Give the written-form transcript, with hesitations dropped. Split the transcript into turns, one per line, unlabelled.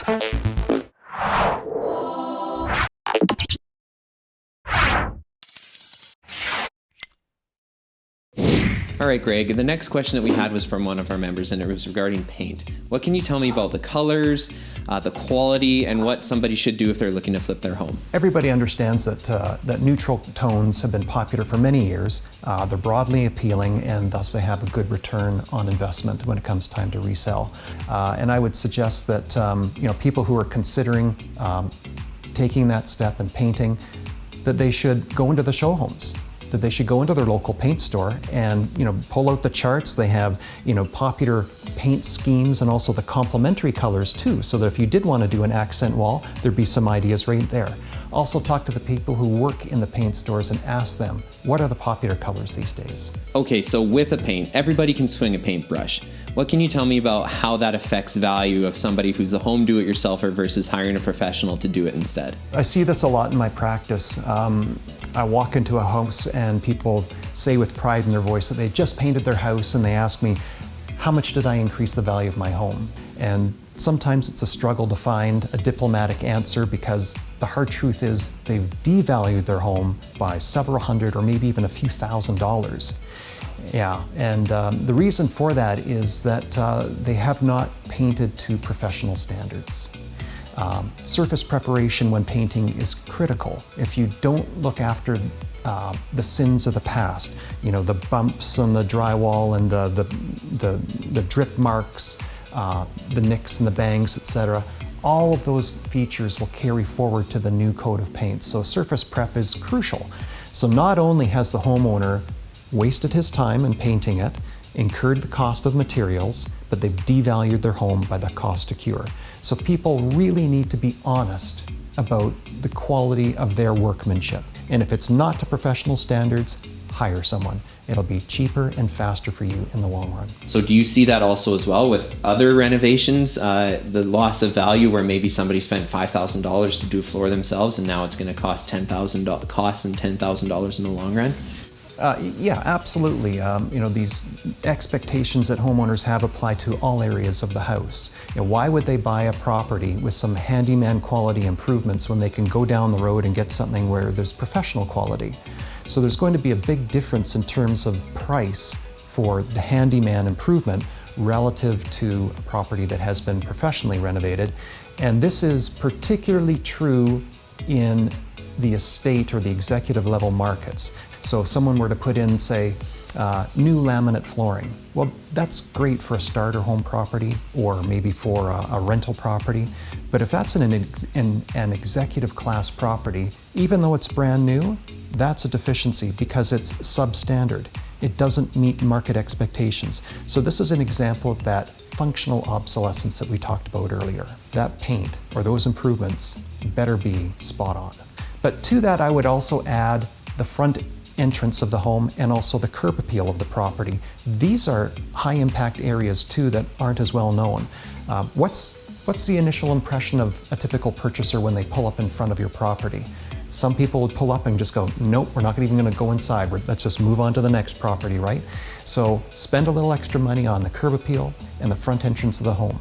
All right, Greg, the next question that we had was from one of our members, and it was regarding paint. What can you tell me about the colors, the quality, and what somebody should do if they're looking to flip their home?
Everybody understands that neutral tones have been popular for many years. They're broadly appealing, and thus they have a good return on investment when it comes time to resell. And I would suggest that people who are considering taking that step and painting, that they should go into the show homes. That they should go into their local paint store and pull out the charts. They have popular paint schemes and also the complementary colors too, so that if you did want to do an accent wall, there'd be some ideas right there. Also talk to the people who work in the paint stores and ask them, what are the popular colors these days?
Okay, so with a paint, everybody can swing a paintbrush. What can you tell me about how that affects value of somebody who's a home do-it-yourselfer versus hiring a professional to do it instead?
I see this a lot in my practice. I walk into a house and people say with pride in their voice that they just painted their house, and they ask me, how much did I increase the value of my home? And sometimes it's a struggle to find a diplomatic answer, because the hard truth is they've devalued their home by several hundred or maybe even a few $1,000s. Yeah, and the reason for that is that they have not painted to professional standards. Surface preparation when painting is critical. If you don't look after the sins of the past, the bumps on the drywall and the drip marks, the nicks and the bangs, etc., all of those features will carry forward to the new coat of paint. So surface prep is crucial. So not only has the homeowner wasted his time in painting it, incurred the cost of materials, but they've devalued their home by the cost to cure. So people really need to be honest about the quality of their workmanship. And if it's not to professional standards, hire someone. It'll be cheaper and faster for you in the long run.
So do you see that also as well with other renovations, the loss of value where maybe somebody spent $5,000 to do a floor themselves and now it's going to cost $10,000 in the long run?
Yeah, absolutely. These expectations that homeowners have apply to all areas of the house. Why would they buy a property with some handyman quality improvements when they can go down the road and get something where there's professional quality? So there's going to be a big difference in terms of price for the handyman improvement relative to a property that has been professionally renovated. And this is particularly true in the estate or the executive level markets. So if someone were to put in, say, new laminate flooring, well, that's great for a starter home property or maybe for a rental property. But if that's an executive class property, even though it's brand new, that's a deficiency because it's substandard. It doesn't meet market expectations. So this is an example of that functional obsolescence that we talked about earlier. That paint or those improvements better be spot on. But to that, I would also add the front entrance of the home and also the curb appeal of the property. These are high impact areas too that aren't as well known. What's the initial impression of a typical purchaser when they pull up in front of your property? Some people would pull up and just go, nope, we're not even going to go inside. Let's just move on to the next property, right? So spend a little extra money on the curb appeal and the front entrance of the home.